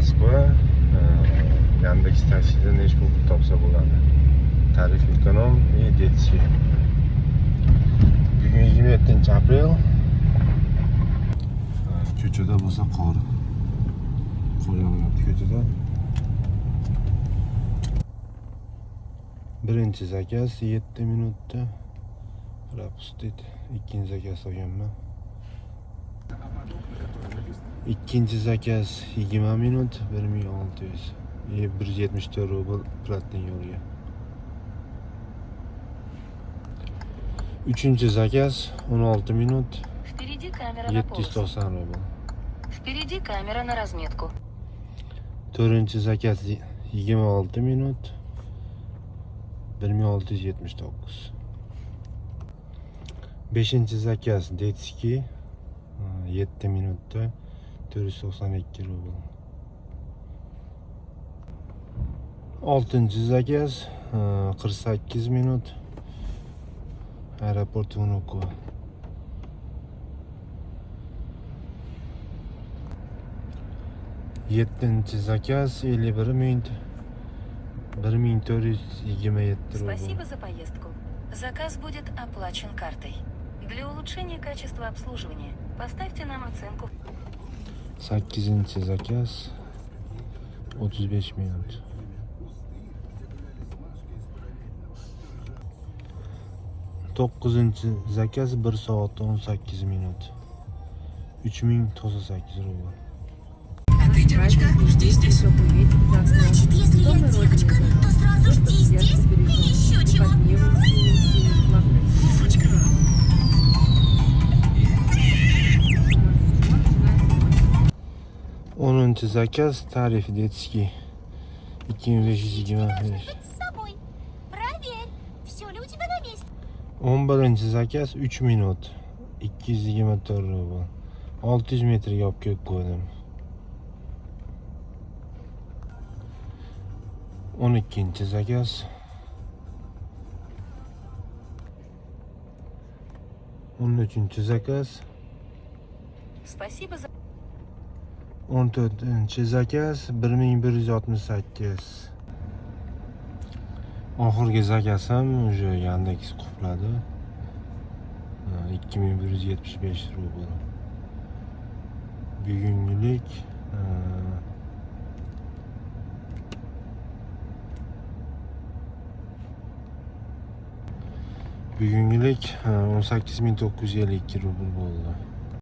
Moskva Yandex Taksi'de neç pul topsa bo'ladi. Tarif ekonom ve detski. Bugün 27 aprel. Ko'chada bo'lsa qor. Qor yog'yapti ko'chada. Birinchi zakaz 7 minutda. Propustit. İkinci zakaz olganman. İkinci zakaz 20 minut 1600. 174 rubl plattin yo'lga. Üçüncü zakaz 16 minut 790 rubl. Впереди камера на разметку. Dördüncü zakaz 26 minut 1679. Beşinci zakaz detski 7 minutta 492 rubl. Altıncı zakaz 48 minut aeroport Vnukovo. Yedinci zakaz 51 minut 1427 rubl. Спасибо за поездку. Заказ будет оплачен картой. Для улучшения качества обслуживания поставьте нам оценку. 8. zakaz 35 minut. 9. zakaz 1 soat 18 minut 3098 rubl. А ты, девочка, жди здесь. Значит, если я девочка, то сразу жди здесь и еще чего. Вовочка. 10. zakaz tarif detski 2525. С собой. Проверь, все ли у тебя на месте. 11. zakaz 3 minut 224 rubl. 600 metrga olib kelib qo'ydim. 12. zakaz 13. zakaz Спасибо за... 14. zakaz 1168. Oxirgi zakazim o'sha Yandex qopladi. 2175 rubl. Bugungilik Bugungilik 18952 rubl bo'ldi.